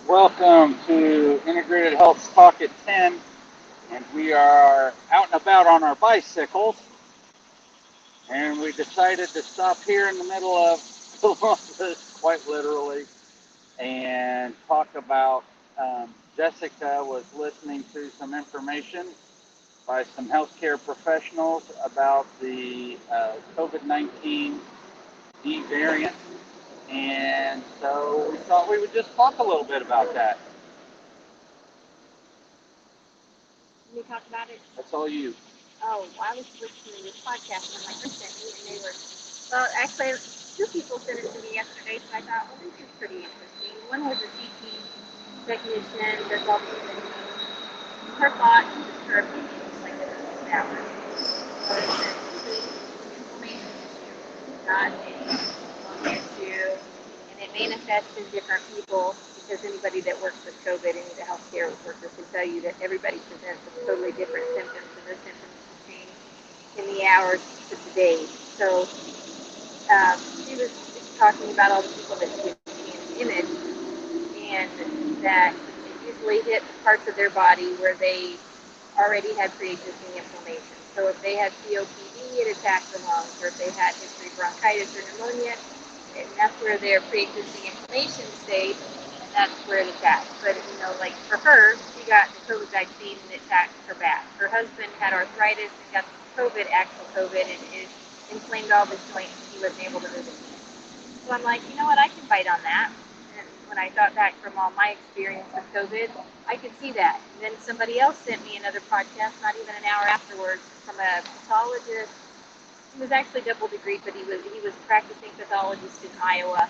Welcome to Integrated Health Talk at 10, and we are out and about on our bicycles, and we decided to stop here in the middle of Columbus, quite literally, and talk about, Jessica was listening to some information by some healthcare professionals about the COVID-19 D variant, and so we thought we would just talk a little bit about that. We talked about it. That's all you. Oh, I was listening to this podcast and my friend sent me, and they were, well, actually, two people sent it to me yesterday, so I thought, well, this is pretty interesting. One was a CT technician that's also been, her thoughts, her opinions, like this is hours, was that the inflammation issue, not a lung issue, and it manifests in different people because anybody that works with COVID, any of the healthcare workers can tell you that everybody presents with totally different symptoms, and those symptoms can change in the hours to the days. So she was talking about all the people that she had seen in the image, and that it usually hit parts of their body where they already had pre-existing inflammation. So if they had COPD, it attacked the lungs, or if they had history of bronchitis or pneumonia, and that's where their pre-existing inflammation stayed, and that's where it attacked. But like for her, she got the COVID vaccine and it attacked her back. Her husband had arthritis and got COVID, actual COVID, and it inflamed all his joints, and he wasn't able to move his hands. So I'm like, you know what, I can bite on that. And when I thought back from all my experience with COVID, I could see that. And then somebody else sent me another podcast, not even an hour afterwards, from a pathologist. He was actually double degree, but he was practicing pathologist in Iowa.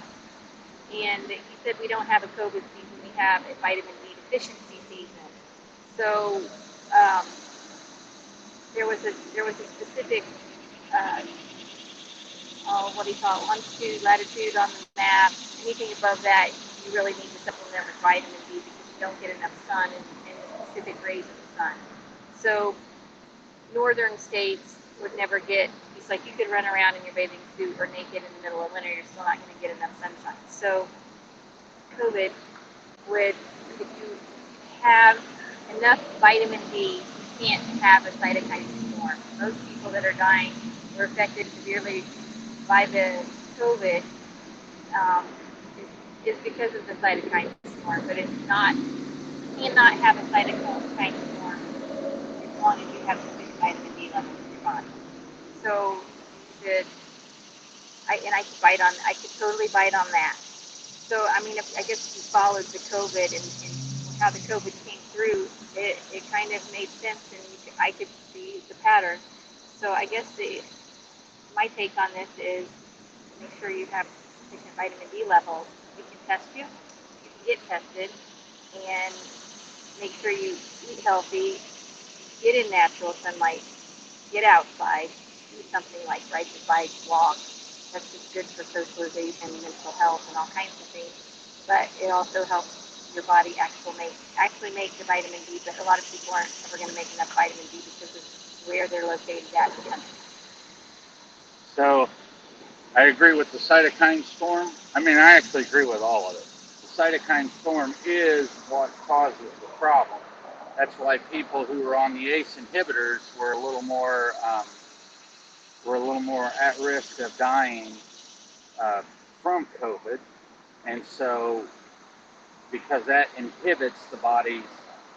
And he said we don't have a COVID season, we have a vitamin D deficiency season. So there was a specific what do you call it, longitude, latitude on the map. Anything above that, you really need to supplement with vitamin D because you don't get enough sun and specific rays of the sun. So northern states would never get, it's like you could run around in your bathing suit or naked in the middle of winter, you're still not going to get enough sunshine. So COVID would, if you have enough vitamin D, you can't have a cytokine storm. Most people that are dying were affected severely by the COVID is because of the cytokine storm, but it's not, you cannot have a cytokine storm as long as you have sufficient vitamin D levels in your body. So you should, I could totally bite on that. So, I mean, I guess if you followed the COVID and how the COVID came through, it kind of made sense, and I could see the pattern. So I guess my take on this is make sure you have sufficient vitamin D levels. We can test you. You can get tested, and make sure you eat healthy, get in natural sunlight, get outside, do something like ride your bike, walk. That's just good for socialization, mental health, and all kinds of things. But it also helps your body actually make the vitamin D. But a lot of people aren't ever going to make enough vitamin D because of where they're located at in the country. So I agree with the cytokine storm. I mean, I actually agree with all of it. The cytokine storm is what causes the problem. That's why people who were on the ACE inhibitors were a little more at risk of dying from COVID. And so, because that inhibits the body's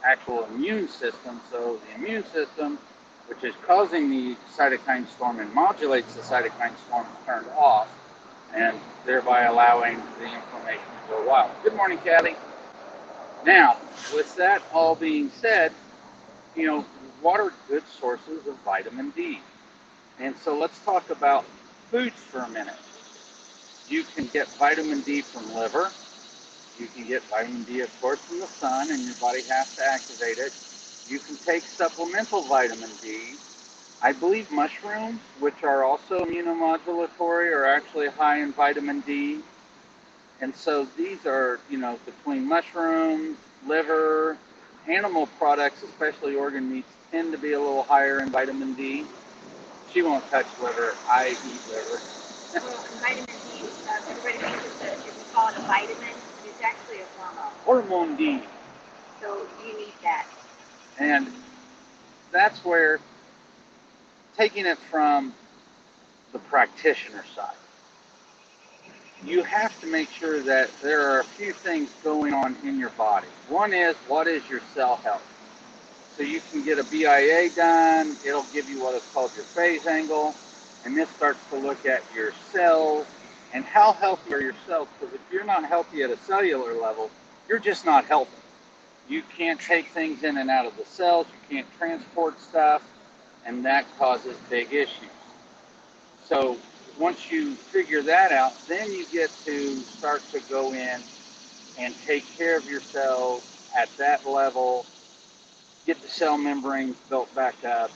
actual immune system, so the immune system, which is causing the cytokine storm and modulates the cytokine storm, is turned off, and thereby allowing the inflammation to go wild. Good morning, Kathy. Now, with that all being said, what are good sources of vitamin D? And so let's talk about foods for a minute. You can get vitamin D from liver. You can get vitamin D, of course, from the sun, and your body has to activate it. You can take supplemental vitamin D. I believe mushrooms, which are also immunomodulatory, are actually high in vitamin D. And so these are, between mushrooms, liver, animal products, especially organ meats, tend to be a little higher in vitamin D. She won't touch liver. I eat liver. Well, vitamin D, everybody thinks it's we call it a vitamin. It's actually a hormone. Hormone D. So you need that. And that's where, taking it from the practitioner side, you have to make sure that there are a few things going on in your body. One is, what is your cell health? So you can get a BIA done. It'll give you what is called your phase angle. And this starts to look at your cells and how healthy are your cells. Because if you're not healthy at a cellular level, you're just not healthy. You can't take things in and out of the cells. You can't transport stuff. And that causes big issues. So once you figure that out, then you get to start to go in and take care of your cells at that level, get the cell membranes built back up,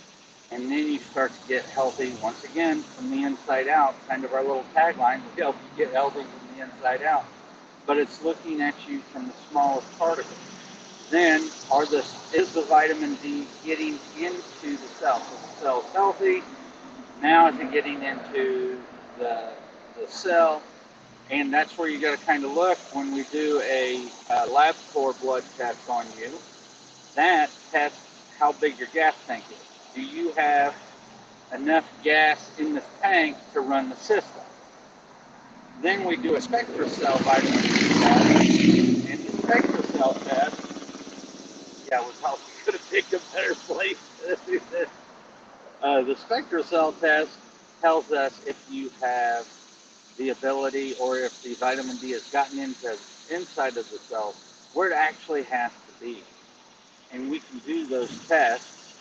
and then you start to get healthy once again from the inside out. Kind of our little tagline, we help you get healthy from the inside out. But it's looking at you from the smallest particles. Then is the vitamin D getting into the cell? So the cell's healthy. Now is it getting into the cell? And that's where you got to kind of look when we do a LabCorp blood test on you. That tests how big your gas tank is. Do you have enough gas in this tank to run the system? Then we do a spectral cell vitamin D test. And the spectral cell test, yeah, we probably could have picked a better place to do this. The spectral cell test tells us if you have the ability, or if the vitamin D has gotten into inside of the cell where it actually has to be. And we can do those tests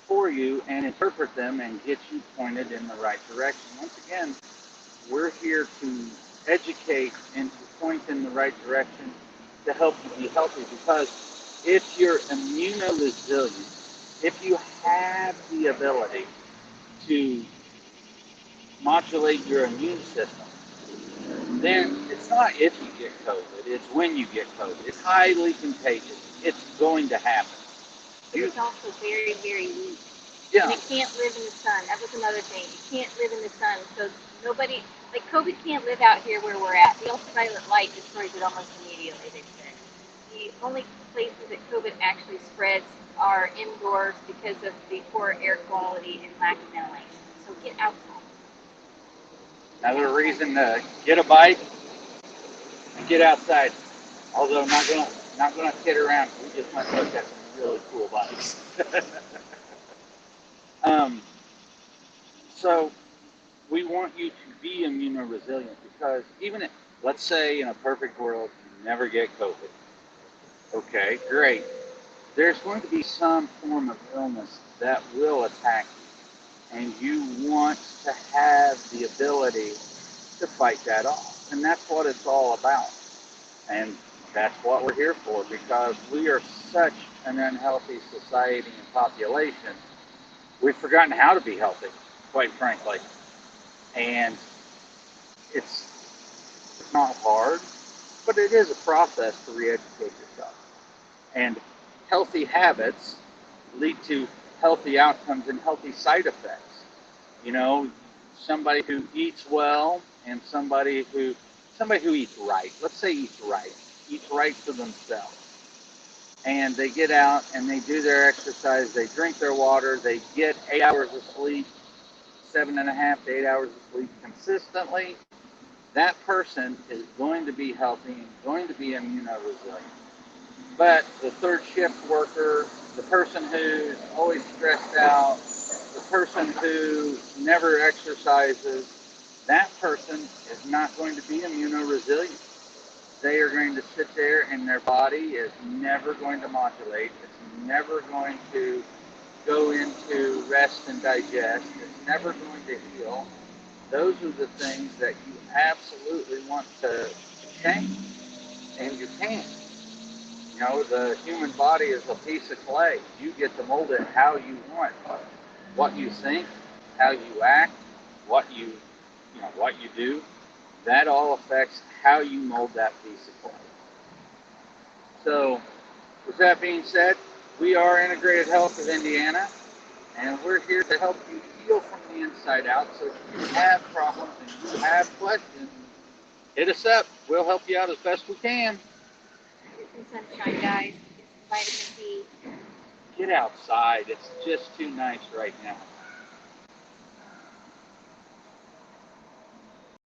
for you and interpret them and get you pointed in the right direction. Once again, we're here to educate and to point in the right direction to help you be healthy, because if you're immunoresilient, if you have the ability to modulate your immune system, then it's not if you get COVID, it's when you get COVID. It's highly contagious. It's going to happen. It's also very, very weak. Yeah. And it can't live in the sun. That was another thing. It can't live in the sun. So nobody, like COVID can't live out here where we're at. The ultraviolet light destroys it almost immediately, they said. The only places that COVID actually spreads are indoors because of the poor air quality and lack of ventilation. So get outside. Another reason to get a bike and get outside. Although not gonna kid around. We just might look at some really cool bikes. So we want you to be immunoresilient, because even if, let's say in a perfect world, you never get COVID. Okay, great. There's going to be some form of illness that will attack you, and you want to have the ability to fight that off. And that's what it's all about. And that's what we're here for, because we are such an unhealthy society and population. We've forgotten how to be healthy, quite frankly. And it's not hard, but it is a process to re-educate yourself. And healthy habits lead to healthy outcomes and healthy side effects. You know, somebody who eats well and somebody who eats right. Let's say eats right for themselves. And they get out and they do their exercise, they drink their water, they get 8 hours of sleep, 7.5 to 8 hours of sleep consistently. That person is going to be healthy and going to be immunoresilient. But the third shift worker, the person who's always stressed out, the person who never exercises, that person is not going to be immunoresilient. They are going to sit there and their body is never going to modulate. It's never going to go into rest and digest. It's never going to heal. Those are the things that you absolutely want to change, and you can. You know, the human body is a piece of clay. You get to mold it how you want. What you think, how you act, what you do, that all affects how you mold that piece of clay. So, with that being said, we are Integrated Health of Indiana, and we're here to help you heal from the inside out. So if you have problems and you have questions, hit us up. We'll help you out as best we can. sunshine, guys. Get some vitamin D. Get outside. It's just too nice right now.